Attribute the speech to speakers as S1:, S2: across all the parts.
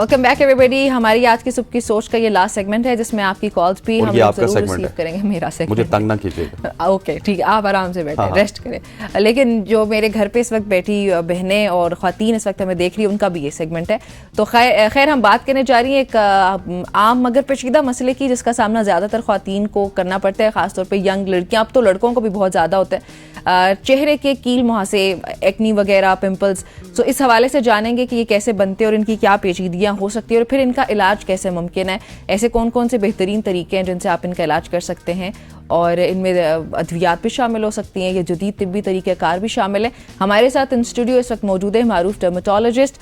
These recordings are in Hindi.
S1: Welcome back everybody. हमारी आज की सुबह की सोच का ये लास्ट सेगमेंट है जिसमें आपकी कॉल्स भी हम जरूर रिसीव करेंगे। मेरा सेगमेंट,
S2: मुझे तंग ना कीजिएगा।
S1: ओके ठीक है, आप आराम से बैठे रेस्ट करें। लेकिन जो मेरे घर पे इस वक्त बैठी बहनें और ख़वातीन इस वक्त हमें देख रही है, उनका भी ये सेगमेंट है। तो खैर हम बात करने जा रही हैं एक आम मगर पेचीदा मसले की, जिसका सामना ज़्यादातर ख़वातीन को करना पड़ता है, ख़ासतौर पर यंग लड़कियाँ। अब तो लड़कों को भी बहुत ज़्यादा होता है, चेहरे के कील मुहासे, एक्नी वगैरह, पिंपल्स। तो इस हवाले से जानेंगे कि ये कैसे बनते हैं और इनकी क्या पेचीदगियाँ हो सकती है और फिर इनका इलाज कैसे मुमकिन है। ऐसे कौन कौन से बेहतरीन तरीके हैं जिनसे आप इनका इलाज कर सकते हैं, और इनमें अद्वियात भी शामिल हो सकती हैं, ये जदीद तिब्बी तरीक़ेकार भी शामिल है। हमारे साथ इन स्टूडियो इस वक्त मौजूद है मारूफ डर्मेटोलॉजिस्ट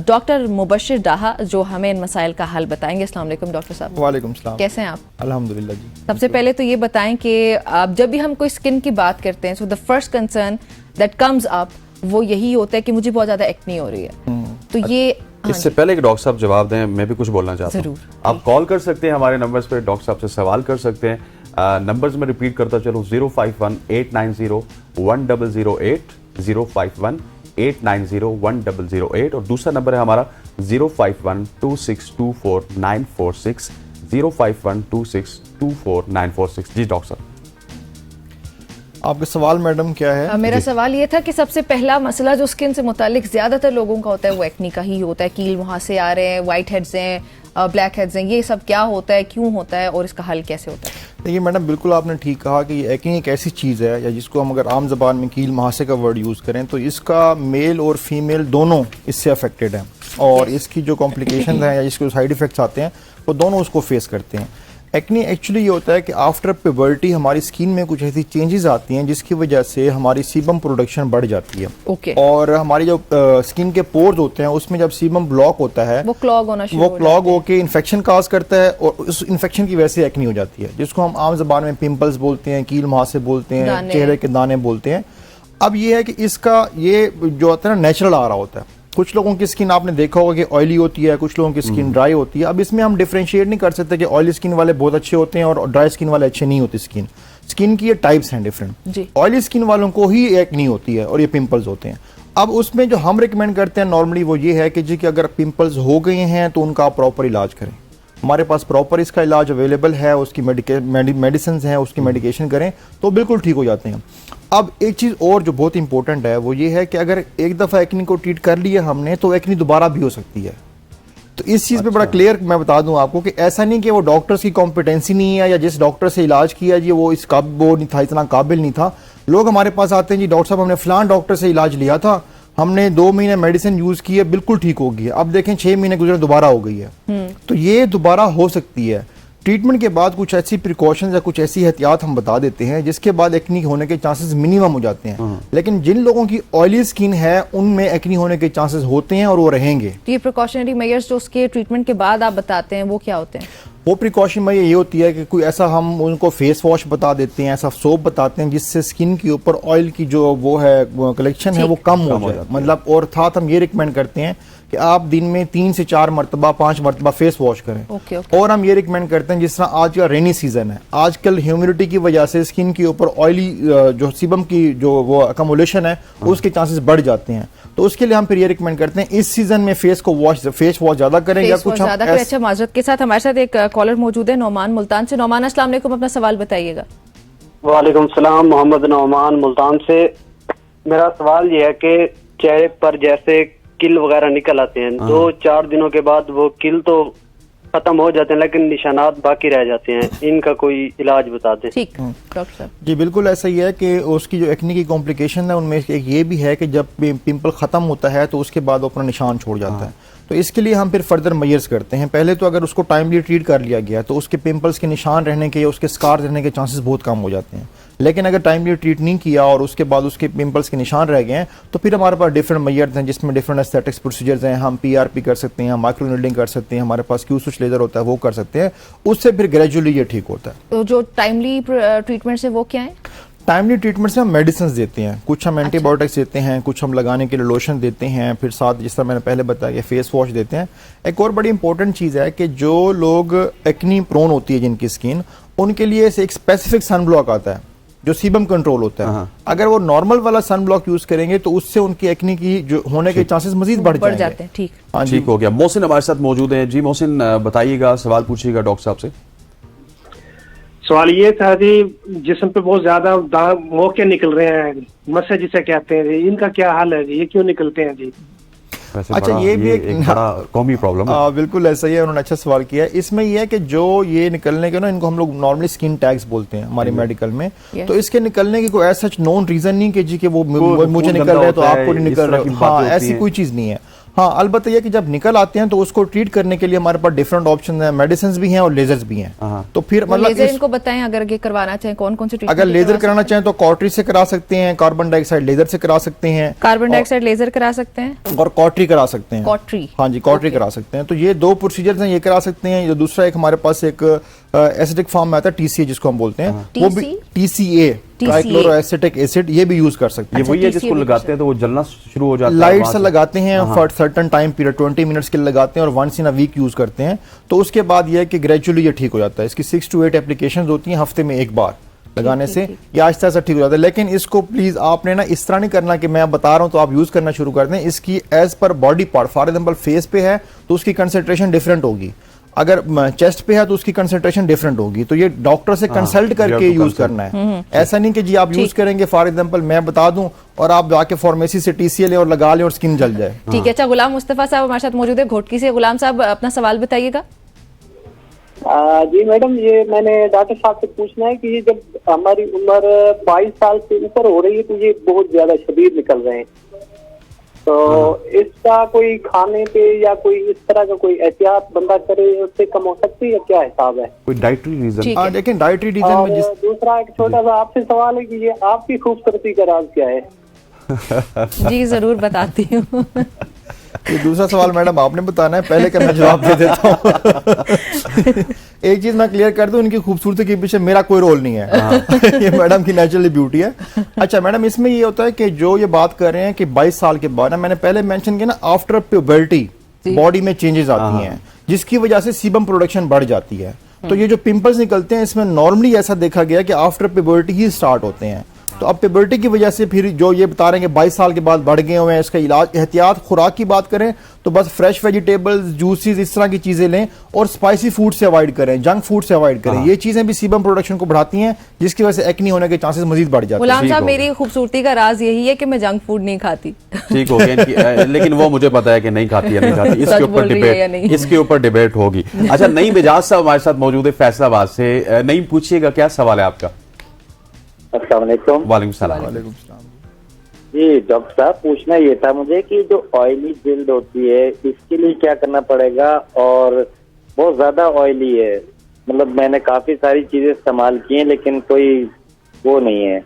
S1: डॉक्टर मुबशिर डाहा, जो हमें इन मसाइल का हल बताएंगे। अस्सलाम वालेकुम डॉक्टर साहब।
S3: वालेकुम सलाम।
S1: कैसे हैं आप?
S3: अल्हम्दुलिल्लाह जी।
S1: सबसे पहले तो ये बताएं कि जब भी हम कोई स्किन की बात करते हैं, so the first concern that comes up वो यही होता है कि मुझे बहुत ज़्यादा एक्नी हो रही है। तो ये
S2: इससे पहले कि डॉक्टर साहब जवाब दें, मैं भी कुछ बोलना चाहता हूँ। आप कॉल कर सकते हैं हमारे नंबर्स पे, डॉक्टर साहब से सवाल कर सकते हैं। नंबर्स में रिपीट करता चलो, 051-890-1008, 051-890-1008, और दूसरा नंबर है हमारा 051-2624-946, 051-2624-946। जी डॉक्टर साहब,
S3: आपका सवाल मैडम क्या है?
S1: मेरा सवाल ये था कि सबसे पहला मसला जो स्किन से मुतालिक ज्यादातर लोगों का होता है वो एक्नी का ही होता है। कील मुहासे आ रहे हैं, वाइट हेड्स हैं, ब्लैक हेड्स हैं, ये सब क्या होता है, क्यों होता है और इसका हल कैसे होता है?
S3: देखिए मैडम, बिल्कुल आपने ठीक कहा कि एक्नी एक ऐसी चीज़ है, या जिसको हम अगर आम ज़बान में कील मुहासे का वर्ड यूज़ करें, तो इसका मेल और फीमेल दोनों इससे अफेक्टेड हैं, और इसकी जो कॉम्प्लिकेशन हैं या जिसके साइड इफ़ेक्ट्स आते हैं वो दोनों उसको फेस करते हैं। एक्नी एक्चुअली ये होता है कि आफ्टर प्यूबर्टी हमारी स्किन में कुछ ऐसी चेंजेस आती हैं जिसकी वजह से हमारी सीबम प्रोडक्शन बढ़ जाती है। और हमारी जो स्किन के पोर्स होते हैं उसमें जब सीबम ब्लॉक होता है वो क्लॉग होके इन्फेक्शन काज करता है, और उस इन्फेक्शन की वजह से एक्नी हो जाती है, जिसको हम आम जबान में पिंपल्स बोलते हैं, कील मुहासे बोलते हैं, चेहरे के दाने बोलते हैं। अब ये है कि इसका ये जो होता है ना, नेचुरल आ रहा होता है। कुछ लोगों की स्किन आपने देखा होगा कि ऑयली होती है, कुछ लोगों की स्किन ड्राई होती है। अब इसमें हम डिफरेंशिएट नहीं कर सकते कि ऑयली स्किन वाले बहुत अच्छे होते हैं और ड्राई स्किन वाले अच्छे नहीं होते। स्किन की ये टाइप्स हैं डिफरेंट। ऑयली स्किन वालों को ही एक्नी होती है और ये पिंपल्स होते हैं। अब उसमें जो हम रिकमेंड करते हैं नॉर्मली वो ये है कि जी कि अगर पिंपल्स हो गए हैं तो उनका आप प्रॉपर इलाज करें। हमारे पास प्रॉपर इसका इलाज अवेलेबल है, उसकी मेडिसिन हैं, उसकी मेडिकेशन करें तो बिल्कुल ठीक हो जाते हैं। अब एक चीज़ और जो बहुत इंपॉर्टेंट है वो ये है कि अगर एक दफ़ा एक्नी को ट्रीट कर लिया हमने तो एक्नी दोबारा भी हो सकती है। तो इस चीज़ पे बड़ा क्लियर मैं बता दूं आपको कि ऐसा नहीं कि वो डॉक्टर्स की कॉम्पिटेंसी नहीं है या जिस डॉक्टर से इलाज किया जी वो वो नहीं था, इतना काबिल नहीं था। लोग हमारे पास आते हैं, जी डॉक्टर साहब हमने फलान डॉक्टर से इलाज लिया था, हमने 2 महीने मेडिसिन यूज की है, बिल्कुल ठीक हो गई है, अब देखें 6 महीने गुजरे दोबारा हो गई है। तो ये दोबारा हो सकती है। ट्रीटमेंट के बाद कुछ ऐसी प्रिकॉशंस या कुछ ऐसी एहतियात हम बता देते हैं जिसके बाद एक्नी होने के चांसेस मिनिमम हो जाते हैं। लेकिन जिन लोगों की ऑयली स्किन है उनमें एक्नी होने के चांसेस होते हैं और वो रहेंगे।
S1: तो ये प्रिकॉशनरी मेजर्स जो उसके ट्रीटमेंट के बाद आप बताते हैं वो क्या होते हैं?
S3: वो प्रिकॉशन में ये होती है कि कोई ऐसा हम उनको फेस वॉश बता देते हैं, ऐसा सोप बताते हैं जिससे स्किन के ऊपर ऑयल की जो वो है कलेक्शन है वो कम हो जाए। मतलब और साथ हम ये रिकमेंड करते हैं कि आप दिन में 3 से 4 मरतबा 5 मरतबा फेस वॉश करें। और हम ये रिकमेंड करते हैं, जिस तरह आज का रेनी सीजन है, आजकल ह्यूमिडिटी की वजह से स्किन के ऊपर ऑयली जो सीबम की जो वो अकोमोलेशन है उसके चांसेस बढ़ जाते हैं। तो उसके लिए हम फिर ये रिकमेंड करते हैं इस सीजन में फेस वॉश ज्यादा करें या कुछ ज्यादा करें।
S1: अच्छा, माजरत के साथ हमारे साथ एक कॉलर मौजूद है नौमान मुल्तान से। नौमान अस्सलाम वालेकुम, अपना सवाल बताइएगा।
S4: वालेकुम सलाम, मोहम्मद नौमान मुल्तान से। मेरा सवाल ये है कि चेहरे पर जैसे किल वगैरह निकल आते हैं, 2-4 दिनों के बाद वो किल तो खत्म हो जाते हैं लेकिन निशानात बाकी रह जाते हैं, इनका कोई इलाज बता दें।
S1: ठीक डॉक्टर साहब।
S3: जी बिल्कुल ऐसा ही है कि उसकी जो एक्नी की कॉम्प्लिकेशन है उनमें एक ये भी है कि जब पिंपल खत्म होता है तो उसके बाद वो अपना निशान छोड़ जाता है। तो इसके लिए हम फिर फर्दर मेजर्स करते हैं। पहले तो अगर उसको टाइमली ट्रीट कर लिया गया तो उसके पिंपल्स के निशान रहने के या उसके स्कार रहने के चांसेस बहुत कम हो जाते हैं। लेकिन अगर टाइमली ट्रीट नहीं किया और उसके बाद उसके पिंपल्स के निशान रह गए हैं तो फिर हमारे पास डिफरेंट मेजर्स हैं जिसमें डिफरेंट एस्थेटिक्स प्रोसीजर्स हैं। हम PRP कर सकते हैं, माइक्रो नीडलिंग कर सकते हैं, हमारे पास क्यू-स्विच लेजर होता है वो कर सकते हैं, उससे फिर ग्रेजुअली ये ठीक होता है।
S1: तो जो टाइमली ट्रीटमेंट है वो क्या है?
S3: टाइमली ट्रीटमेंट से हम मेडिसिन देते हैं, कुछ हम एंटीबायोटिक्स देते हैं, कुछ हम लगाने के लिए लोशन देते हैं, फिर साथ जिस तरह मैंने पहले बताया कि फेस वॉश देते हैं। एक और बड़ी इंपॉर्टेंट चीज़ है कि जो लोग एक्नी प्रोन होती है जिनकी स्किन, उनके लिए एक स्पेसिफिक सन ब्लॉक आता है जो सीबम कंट्रोल होता है। अगर वो नॉर्मल वाला सन ब्लॉक यूज करेंगे तो उससे उनकी एक्ने की जो होने के चांसेस मजीद बढ़
S1: जाते हैं। ठीक,
S3: हाँ जी,
S2: ठीक हो गया। मोहसिन हमारे साथ मौजूद हैं। जी मोहसिन, बताइएगा, सवाल पूछिएगा डॉक्टर साहब से।
S5: सवाल ये था जी, जिस्म पे बहुत ज्यादा मोके निकल रहे हैं, मस्से जिसे कहते हैं जी, इनका क्या हाल है जी, ये क्यों निकलते हैं जी?
S3: अच्छा, ये भी एक
S2: बड़ा कॉमी प्रॉब्लम है।
S3: बिल्कुल ऐसा ही है, उन्होंने अच्छा सवाल किया है। इसमें ये है कि जो ये निकलने के ना, इनको हम लोग नॉर्मली स्किन टैग्स बोलते हैं हमारी मेडिकल में। तो इसके निकलने की कोई ऐसा नोन रीजन नहीं कि जी कि वो मुझे निकल रहा है तो आपको नहीं निकल रहा है। हाँ, ऐसी कोई चीज नहीं है। हाँ, अलबत्ता ये कि जब निकल आते हैं तो उसको ट्रीट करने के लिए हमारे पास डिफरेंट ऑप्शन है, मेडिसिन भी हैं और लेजर्स भी हैं। तो फिर मतलब
S1: लेजर इनको बताएं, अगर ये करवाना चाहें कौन कौन से ट्रीटमेंट?
S3: अगर लेजर कराना चाहें तो कॉटरी से करा सकते हैं, कार्बन डाइऑक्साइड लेजर से करा सकते हैं,
S1: कार्बन डाइऑक्साइड लेजर करा सकते हैं
S3: और कॉटरी करा सकते हैं।
S1: कॉटरी,
S3: हाँ जी, कॉटरी करा सकते हैं। तो ये दो प्रोसीजर्स हैं, ये करा सकते हैं। जो दूसरा एक हमारे पास एक एसिडिक फॉर्म में आता है, टीसीए जिसको हम बोलते हैं, वो भी टीसीए, ट्राइक्लोरोएसिटिक एसिड, ये भी यूज कर सकते हैं।
S2: ये वही है जिसको लगाते हैं तो वो जलना शुरू हो जाता है।
S3: लाइट से लगाते हैं for certain time period, 20 minutes के लिए लगाते हैं और once in a week use करते हैं। तो उसके बाद ये है कि ग्रेजुअली ये ठीक हो जाता है। इसकी 6 to 8 एप्लीकेशन होती हैं हफ्ते में एक बार लगाने से, या आहिस्ता आहिस्ता ठीक हो जाता है। लेकिन इसको प्लीज आपने ना इस तरह नहीं करना कि मैं बता रहा हूं तो आप यूज करना शुरू कर दें। इसकी एज पर body part, for example face पे है तो उसकी कंसेंट्रेशन डिफरेंट होगी, अगर चेस्ट पे है तो उसकी कंसंट्रेशन डिफरेंट होगी। तो ये डॉक्टर से कंसल्ट करके यूज करना है। ऐसा नहीं कि जी आप यूज करेंगे, फॉर एग्जांपल मैं बता दूं और आप जाके फार्मेसी से टीसीए ले और लगा लें और स्किन जल जाए।
S1: ठीक है। अच्छा, गुलाम मुस्तफा साहब हमारे साथ मौजूद है घोटकी से। गुलाम साहब, अपना सवाल बताइएगा।
S4: जी मैडम, ये मैंने डॉक्टर साहब से पूछना है कि ये जब हमारी उम्र 22 साल से ऊपर हो रही है तो ये बहुत ज्यादा शदीद निकल रहे हैं, तो इसका कोई खाने पे या कोई इस तरह का कोई एहतियात बंदा करे, उससे कम हो सकती है? क्या हिसाब है?
S2: कोई डाइटरी रीजन?
S3: लेकिन डाइटरी रीजन में
S4: दूसरा एक छोटा सा आपसे सवाल है कि ये आपकी खूबसूरती का राज क्या है?
S1: जी जरूर बताती हूँ।
S3: ये दूसरा सवाल मैडम आपने बताना है, पहले का मैं जवाब दे देता हूँ। एक चीज मैं क्लियर कर दूं, इनकी खूबसूरती के पीछे मेरा कोई रोल नहीं है। ये मैडम की नेचुरली ब्यूटी है। अच्छा मैडम, इसमें ये होता है कि जो ये बात कर रहे हैं कि 22 साल के बाद, मैंने पहले मेंशन किया ना, आफ्टर प्यूबर्टी बॉडी में चेंजेस आती हैं जिसकी वजह से सीबम प्रोडक्शन बढ़ जाती है। तो ये जो पिंपल्स निकलते हैं इसमें नॉर्मली ऐसा देखा गया कि आफ्टर प्यूबर्टी ही स्टार्ट होते हैं। तो अब प्यूबर्टी की वजह से फिर जो ये बता रहे हैं कि 22 साल के बाद बढ़ गए हुए हैं, इसका इलाज, एहतियात खुराक की बात करें तो बस फ्रेश वेजिटेबल्स, जूसेस, इस तरह की चीजें लें और स्पाइसी फूड से अवॉइड करें, जंक फूड से अवॉइड करें। ये चीजें भी सीबम प्रोडक्शन को बढ़ाती हैं जिसकी वजह से एक्ने होने के चांसेस मजीद बढ़ जाते हैं।
S1: गुलाम साहब, मेरी खूबसूरती का राज यही है कि मैं जंक फूड नहीं खाती।
S2: ठीक हो गया, लेकिन वो मुझे पता है कि नहीं खाती है, नहीं खाती। इसके ऊपर डिबेट होगी। अच्छा, नईम मिजाज साहब हमारे साथ मौजूद है फैसलाबाद से। नईम, पूछिएगा, क्या सवाल है आपका?
S4: अस्सलाम वालेकुम।
S2: वालेकुम सलाम।
S4: जी डॉक्टर साहब, पूछना ये था मुझे कि जो ऑयली जिल्द होती है इसके लिए क्या करना पड़ेगा? और बहुत ज्यादा ऑयली है, मतलब मैंने काफी सारी चीजें इस्तेमाल की हैं लेकिन कोई वो नहीं है।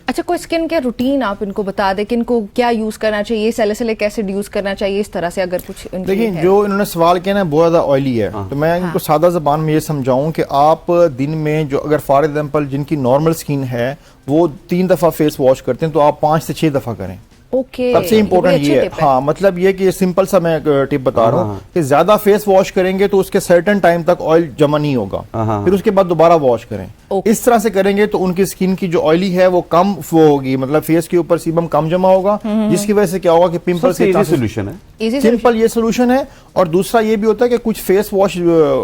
S1: अच्छा, कोई स्किन के रूटीन आप इनको बता दें कि इनको क्या यूज करना चाहिए, सैलिसिलिक एसिड यूज करना चाहिए, इस तरह से अगर कुछ।
S3: देखिए, जो इन्होंने सवाल किया ना बहुत ज्यादा ऑयली है, तो मैं इनको सादा जबान में ये समझाऊं कि आप दिन में जो, अगर फॉर एग्जांपल जिनकी नॉर्मल स्किन है वो 3 दफा फेस वॉश करते हैं तो आप 5 से 6 दफा करें।
S1: ओके,
S3: सबसे इंपॉर्टेंट ये है। हाँ, मतलब ये कि सिंपल सा मैं टिप बता रहा हूँ कि ज्यादा फेस वॉश करेंगे तो उसके सर्टेन टाइम तक ऑयल जमा नहीं होगा, फिर उसके बाद दोबारा वॉश करें। इस तरह से करेंगे तो उनकी स्किन की जो ऑयली है वो कम वो होगी, मतलब फेस के ऊपर सीबम कम जमा होगा, जिसकी वजह से क्या होगा कि पिंपल्स के
S2: सोल्यूशन है।
S3: सिंपल ये सोल्यूशन है। और दूसरा ये भी होता है कि कुछ फेस वॉश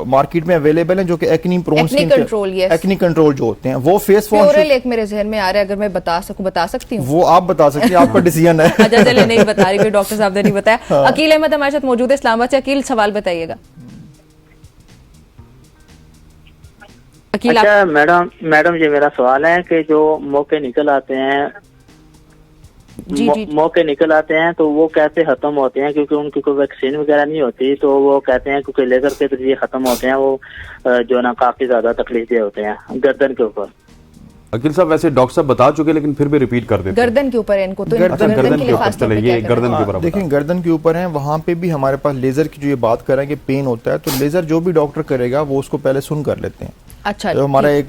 S3: मार्केट में अवेलेबल हैं जो कि acne prone skin, acne control जो होते हैं, वो फेस वॉश।
S1: एक मेरे जहन में आ रहा है, अगर मैं बता सकती हूँ।
S3: वो आप बता सकती हैं, आपका डिसीजन है।
S1: अच्छा चले, नहीं बता रही, डॉक्टर साहब ने नहीं बताया। अकील अहमद हमारे साथ मौजूद है इस्लामाबाद से। अकील, सवाल बताइएगा।
S6: अच्छा मैडम ये मेरा सवाल है कि जो मौके निकल आते हैं, मौके निकल आते हैं तो वो कैसे खत्म होते हैं? क्योंकि उनकी कोई वैक्सीन वगैरह नहीं होती, तो वो कहते हैं क्योंकि लेजर के जरिए खत्म होते हैं, वो जो ना काफी ज्यादा तकलीफ दे होते हैं गर्दन के ऊपर।
S2: अकील साहब, वैसे डॉक्टर साहब बता चुके लेकिन फिर भी रिपीट कर देते हैं।
S1: गर्दन के ऊपर है इनको, तो
S2: गर्दन के ऊपर चले, ये गर्दन के ऊपर।
S3: देखिए, गर्दन के ऊपर है, वहां पे भी हमारे पास लेजर की जो ये बात कर रहे हैं कि पेन होता है, तो लेजर जो भी डॉक्टर करेगा वो उसको पहले सुन कर लेते हैं।
S1: अच्छा,
S3: तो हमारा एक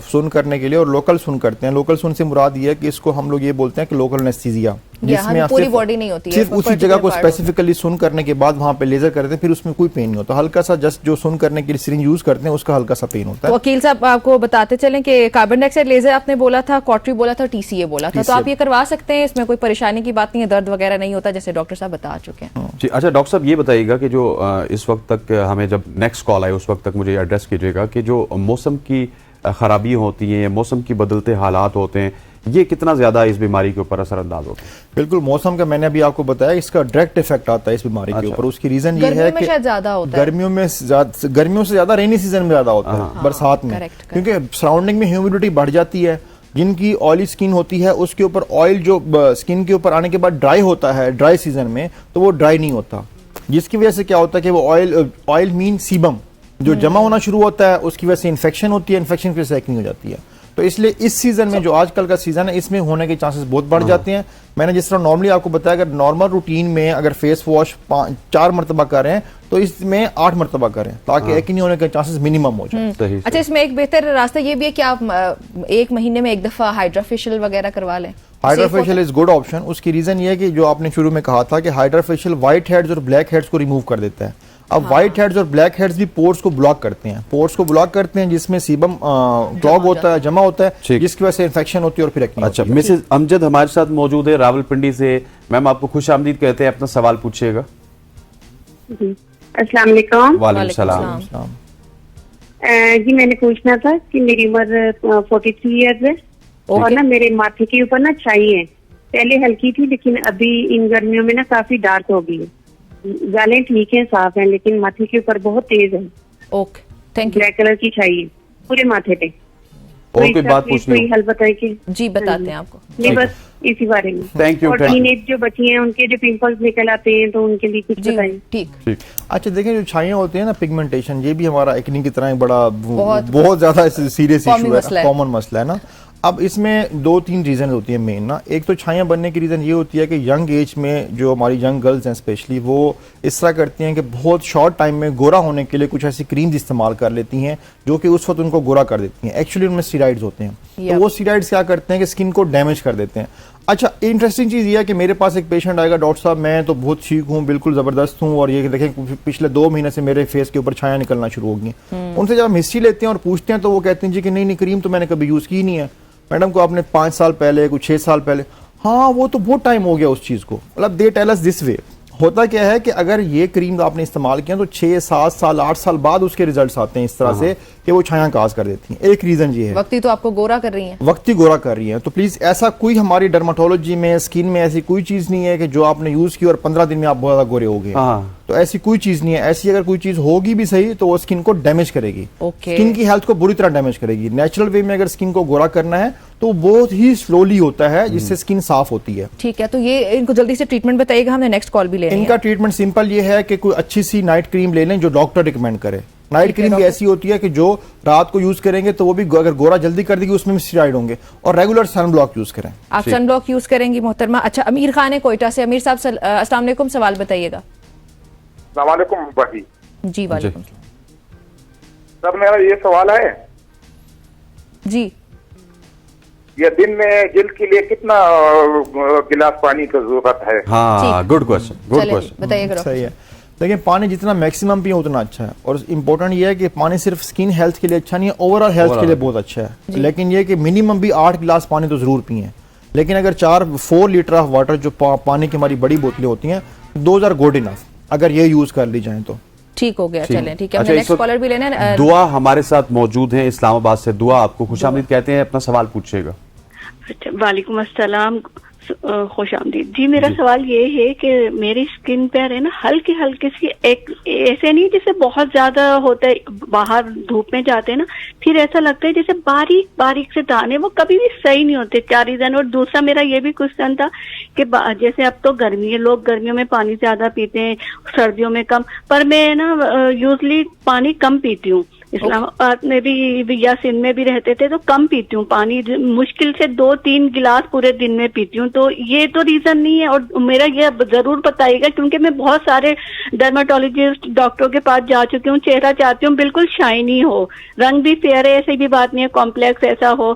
S3: सुन करने के लिए, और लोकल सुन करते हैं। लोकल सुन से मुराद ये है कि इसको हम लोग ये बोलते हैं कि लोकल एनेस्थीसिया, जिसमें आप
S1: पूरी
S3: सिर्फ-
S1: बॉडी नहीं होती है,
S3: सिर्फ उसी
S1: particular
S3: जगह को
S1: part होता है।
S3: स्पेसिफिकली सुन करने के बाद वहां पे लेजर करते हैं, फिर उसमें कोई पेन नहीं होता। हल्का सा जस्ट जो सुन करने के लिए सिरिंज यूज करते हैं उसका हल्का सा पेन होता
S1: तो
S3: है।
S1: वकील साहब आपको बताते चलें कि कार्बन डाइऑक्साइड लेजर आपने बोला था, कॉटरी बोला था, टीसीए बोला था, तो आप ये करवा सकते हैं, इसमें कोई परेशानी की बात नहीं है, दर्द वगैरह नहीं होता जैसे डॉक्टर साहब बता चुके हैं।
S2: जी अच्छा डॉक्टर साहब ये बताइएगा कि जो इस वक्त तक हमें जब नेक्स्ट कॉल आए उस वक्त तक मुझे एड्रेस कीजिएगा कि जो मौसम की खराबी होती है, मौसम की बदलते हालात होते हैं, ये कितना ज्यादा इस बीमारी के ऊपर असरअंदाज होता है?
S3: बिल्कुल, मौसम का मैंने अभी आपको बताया, इसका डायरेक्ट इफेक्ट आता है इस बीमारी के ऊपर। उसकी रीजन ये
S1: गर्मियों
S3: है
S1: में
S3: कि
S1: शायद ज्यादा होता है।
S3: गर्मियों से ज्यादा रेनी सीजन में ज्यादा होता है, बरसात में,
S1: correct,
S3: क्योंकि सराउंडिंग में ह्यूमिडिटी बढ़ जाती है। जिनकी ऑयली स्किन होती है उसके ऊपर ऑयल जो स्किन के ऊपर आने के बाद ड्राई होता है ड्राई सीजन में, तो वो ड्राई नहीं होता, जिसकी वजह से क्या होता है कि वो ऑयल मीन सीबम जो जमा होना शुरू होता है, उसकी वजह से इन्फेक्शन होती है, इन्फेक्शन फिर सैकनिंग हो जाती है। तो इसलिए इस सीजन में जो आजकल का सीजन है इसमें होने के चांसेस बहुत बढ़ जाते हैं। मैंने जिस तरह नॉर्मली आपको बताया, अगर नॉर्मल रूटीन में अगर फेस वॉश 4 मरतबा करें तो इसमें 8 मरतबा करें, ताकि एक्ने होने के चांसेस मिनिमम हो जाए।
S2: सही
S1: अच्छा, इसमें एक बेहतर रास्ता ये भी है कि आप एक महीने में एक दफा हाइड्रा फेशियल वगैरह करवा लें।
S3: Hydra facial is good option. उसकी रीजन ये है कि जो आपने शुरू में कहा था कि हाइड्रा फेशियल व्हाइट हेड्स और ब्लैक हेड्स को रिमूव कर देता है। अब व्हाइट हेड्स और ब्लैक हेड्स भी पोर्स को ब्लॉक करते हैं, जिसमें सीबम क्लॉग होता है, जमा होता है, जिसकी वजह से इन्फेक्शन होती है और फिर एक्ने।
S2: अच्छा, मिसेज अमजद हमारे साथ मौजूद है रावलपिंडी से। मैम आपको खुश आमदीद कहते हैं, अपना सवाल पूछिएगा।
S7: अस्सलाम वालेकुम।
S2: वालेकुम सलाम।
S7: जी मैंने पूछना था कि मेरी उम्र 43 ईयर्स है और ना मेरे माथे के ऊपर ना छाई है, पहले हल्की थी लेकिन अभी इन गर्मियों में ना काफी डार्क हो गई है। गालें ठीक है, साफ है, लेकिन माथे के ऊपर बहुत तेज है।
S1: Okay, thank you.
S7: Black colour की छाई है पूरे माथे पे।
S2: और कोई बात पूछनी
S7: कोई
S2: हो?
S7: हल बताइए कि
S1: जी बताते हैं आपको।
S7: नहीं, बस इसी बारे में।
S2: Thank you,
S7: और
S2: thank you.
S7: टीनेज जो बच्ची हैं उनके जो पिंपल्स निकल आते हैं तो उनके लिए कुछ
S1: जी
S7: बताइए।
S1: ठीक।
S3: अच्छा देखें, जो छाइयाँ होती है ना, पिगमेंटेशन, ये भी हमारा एक्ने की तरह एक बड़ा
S1: बहुत
S3: ज्यादा सीरियस
S1: common
S3: इशू
S1: मसला
S3: है,
S1: है।
S3: कॉमन मसला है ना। अब इसमें 2-3 रीजन होती है मेन ना। एक तो छाइयाँ बनने की रीजन ये होती है कि यंग एज में जो हमारी यंग गर्ल्स हैं स्पेशली, वो इस तरह करती हैं कि बहुत शॉर्ट टाइम में गोरा होने के लिए कुछ ऐसी क्रीम्स इस्तेमाल कर लेती हैं जो कि उस वक्त उनको गोरा कर देती हैं। एक्चुअली उनमें स्टीरॉइड्स होते हैं, तो वो स्टीरॉइड्स क्या करते हैं कि स्किन को डैमेज कर देते हैं। अच्छा, इंटरेस्टिंग चीज़ ये है कि मेरे पास एक पेशेंट आएगा, डॉक्टर साहब मैं तो बहुत ठीक हूँ, बिल्कुल ज़बरदस्त हूँ, और ये देखें पिछले 2 महीने से मेरे फेस के ऊपर छाया निकलना शुरू हो गई हैं। उनसे जब हम हिस्ट्री लेते हैं और पूछते हैं तो वो कहते हैं जी कि नहीं क्रीम तो मैंने कभी यूज़ की नहीं है। मैडम को आपने 5 साल पहले, कुछ 6 साल पहले, हाँ वो तो बहुत टाइम हो गया उस चीज़ को। मतलब they tell us this way, होता क्या है कि अगर ये क्रीम आपने इस्तेमाल किया तो 6, 7 साल, 8 साल बाद उसके रिजल्ट्स आते हैं इस तरह से कि वो छाया काज कर देती हैं। एक रीजन ये है,
S1: वक्ती तो आपको गोरा कर रही हैं।
S3: वक्ती गोरा कर रही है। तो प्लीज ऐसा कोई हमारी डर्माटोलॉजी में, स्किन में ऐसी कोई चीज नहीं है कि जो आपने यूज की और 15 दिन में आप बहुत ज्यादा गोरे हो गए। तो ऐसी कोई चीज नहीं है। ऐसी अगर कोई चीज होगी भी सही तो वो स्किन को डैमेज करेगी, स्किन की हेल्थ को बुरी तरह डैमेज करेगी। नेचुरल वे में अगर स्किन को गोरा करना है तो बहुत ही स्लोली होता है, जिससे स्किन साफ होती है।
S1: ठीक है, तो ये इनको जल्दी से ट्रीटमेंट बताइएगा, हमने नेक्स्ट कॉल भी लेनी है।
S3: इनका ट्रीटमेंट सिंपल ये है कि कोई अच्छी सी नाइट क्रीम ले लें जो डॉक्टर रिकमेंड करे। नाइट क्रीम भी ऐसी होती है कि जो रात को यूज करेंगे तो वो भी अगर गोरा जल्दी कर देगी, उसमें भी स्टेरॉइड होंगे। और रेगुलर सन ब्लॉक यूज करें।
S1: आप सन ब्लॉक यूज करेंगी मोहतरमा। अच्छा, अमीर खान है कोयटा से। अमीर साहब अस्सलाम वालेकुम, सवाल बताइएगा।
S8: अस्सलामुअलैकुम भाई।
S1: जी वालेकुम
S8: सर, मेरा ये सवाल है
S1: जी,
S8: ये दिन में जिल्द के लिए कितना गिलास पानी की जरूरत है?
S2: हाँ, गुड क्वेश्चन, गुड क्वेश्चन,
S1: बताइएगा।
S3: सही है। देखिए, पानी जितना मैक्सिमम पिए उतना अच्छा है। और इम्पोर्टेंट ये है कि पानी सिर्फ स्किन हेल्थ के लिए अच्छा नहीं है, ओवरऑल हेल्थ के लिए बहुत अच्छा है। लेकिन ये कि मिनिमम भी 8 गिलास पानी तो जरूर पिए। लेकिन अगर 4 लीटर ऑफ वाटर जो पानी की हमारी बड़ी बोतलें होती हैं, 2 आर गुड इनफ अगर ये यूज कर ली जाए तो।
S1: ठीक हो गया, चलें ठीक है।
S2: अच्छा,
S1: नेक्स्ट कॉलर भी लेना है।
S2: दुआ हमारे साथ मौजूद हैं इस्लामाबाद से। दुआ आपको खुशामदीद कहते हैं, अपना सवाल पूछिएगा।
S9: अच्छा, वालेकुम अस्सलाम, खुश आमदीद जी। मेरा सवाल ये है कि मेरी स्किन पर है ना हल्की हल्की सी, एक ऐसे नहीं जैसे बहुत ज्यादा होता है, बाहर धूप में जाते हैं ना, फिर ऐसा लगता है जैसे बारीक बारीक से दाने, वो कभी भी सही नहीं होते। क्या रीजन? और दूसरा मेरा ये भी क्वेश्चन था कि जैसे अब तो गर्मी है, लोग गर्मियों में पानी ज्यादा पीते हैं, सर्दियों में कम, पर मैं ना यूजली पानी कम पीती हूँ। इस्लामाबाद में भी या सिंध में भी रहते थे तो कम पीती हूँ पानी, मुश्किल से 2-3 गिलास पूरे दिन में पीती हूँ। तो ये तो रीजन नहीं है। और मेरा ये जरूर बताइएगा, क्योंकि मैं बहुत सारे डर्माटोलॉजिस्ट डॉक्टरों के पास जा चुकी हूँ, चेहरा चाहती हूँ बिल्कुल शाइनी हो, रंग भी फेयर है, ऐसी भी बात नहीं है कॉम्प्लेक्स ऐसा हो,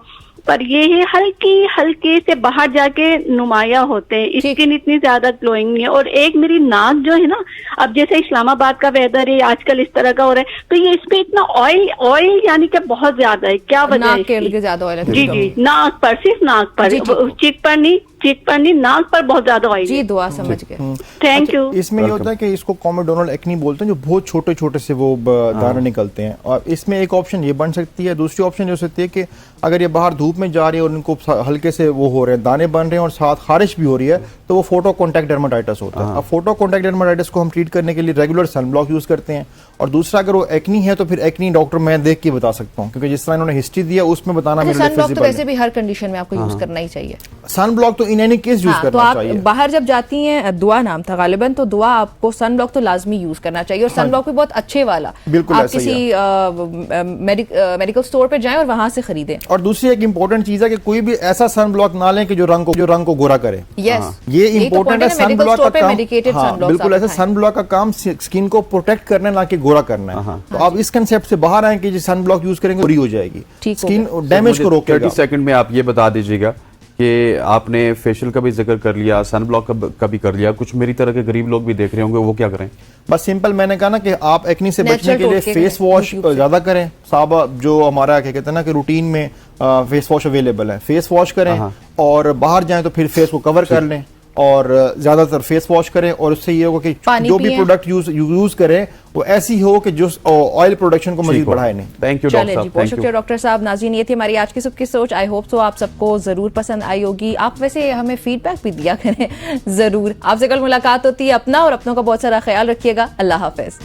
S9: पर ये है हल्की हल्के से बाहर जाके नुमाया होते हैं, स्किन इतनी ज्यादा ग्लोइंग नहीं है। और एक मेरी नाक जो है ना, अब जैसे इस्लामाबाद का वेदर है आजकल इस तरह का हो रहा है, तो ये इस पे इतना ऑयल यानी कि बहुत ज्यादा है, क्या वजह है
S1: नाक के
S9: इसकी?
S1: लिए ज्यादा ऑयल है।
S9: जी जी, नाक पर, सिर्फ नाक पर,
S1: जी, ठीक।
S9: चिक पर नहीं, नाक पर बहुत ज्यादा ऑयल
S1: जी
S9: है।
S1: दुआ समझ गए।
S9: Thank you.
S3: इसमें ये होता है कि इसको कॉमेडोनल एक्नी बोलते हैं, जो बहुत छोटे छोटे से वो दाने निकलते हैं। और इसमें एक ऑप्शन ये बन सकती है, दूसरी ऑप्शन हो सकती है कि अगर ये बाहर धूप में जा रही है और इनको हल्के से वो हो रहे हैं, दाने बन रहे हैं और साथ खारिश भी हो रही है, तो वो फोटो कॉन्टैक्ट डर्माटाइटिस होता है। अब फोटो कॉन्टैक्ट डर्माटाइटिस को हम ट्रीट करने के लिए रेगुलर सनब्लॉक यूज करते हैं। और दूसरा, अगर वो एक्नी है तो फिर एक्नी डॉक्टर मैं देख के बता सकता हूँ, क्योंकि जिस तरह इन्होंने हिस्ट्री दिया उसमें बताना मेरे लिए
S1: सनब्लॉक तो
S3: फिजिबल
S1: वैसे
S3: है।
S1: भी हर कंडीशन में आपको यूज करना ही चाहिए।
S3: सनब्लॉक तो इन एनी केस यूज
S1: हाँ, तो
S3: करना
S1: आप
S3: चाहिए।
S1: बाहर जब जाती हैं, दुआ नाम था गालिबन, तो दुआ आपको सनब्लॉक तो लाजमी यूज करना चाहिए। और सनब्लॉक भी बहुत अच्छे वाला,
S3: बिल्कुल
S1: आप
S3: ऐसा ही
S1: किसी मेडिकल स्टोर पे जाएं और वहां से खरीदें।
S3: और दूसरी एक इंपॉर्टेंट चीज है कि कोई भी ऐसा सनब्लॉक ना लें कि जो रंग को गोरा करे।
S1: यस,
S3: ये इंपॉर्टेंट है। सनब्लॉक का काम, हाँ, बिल्कुल ऐसा
S1: सनब्लॉक
S3: सनब्लॉक का काम स्किन को प्रोटेक्ट करना, ना कि गोरा करना है। तो आप इस कंसेप्ट से बाहर आए कि जो सनब्लॉक यूज करेंगे गोरी हो जाएगी,
S1: ठीक हो
S3: स्किन डैमेज को रोकेगा।
S2: 30 सेकंड में आप ये बता दीजिएगा कि आपने फेशियल का भी जिक्र कर लिया, सनब्लॉक का भी कर लिया, कुछ मेरी तरह के गरीब लोग भी देख रहे होंगे, वो क्या करें?
S3: बस सिंपल, मैंने कहा ना कि आप एक्नी से
S1: Natural
S3: बचने के लिए
S1: टोटके
S3: फेस
S1: करें,
S3: वॉश
S1: YouTube से।
S3: ज्यादा करें। साहब जो हमारा क्या कहते हैं ना कि रूटीन में फेस वॉश अवेलेबल है, फेस वॉश करें। और बाहर जाएं तो फिर फेस को कवर कर लें और ज्यादातर फेस वॉश करें। और उससे ये होगा कि
S1: पानी
S3: जो भी
S1: पिएं।
S3: प्रोडक्ट यूज करें वो ऐसी हो कि जो ऑयल प्रोडक्शन को मजीद बढ़ाए नहीं।
S2: थैंक यू
S1: चलें
S2: डॉक्टर
S1: जी,
S2: साहब,
S1: बहुत
S2: थैंक
S1: शुक्रिया
S2: यू।
S1: डॉक्टर साहब। नाज़रीन, ये थी हमारी आज की सुबह की सोच। आई होप सो आप सबको जरूर पसंद आई होगी। आप वैसे हमें फीडबैक भी दिया करें जरूर। आपसे कल मुलाकात होती है। अपना और अपनों का बहुत सारा ख्याल रखिएगा। अल्लाह हाफिज।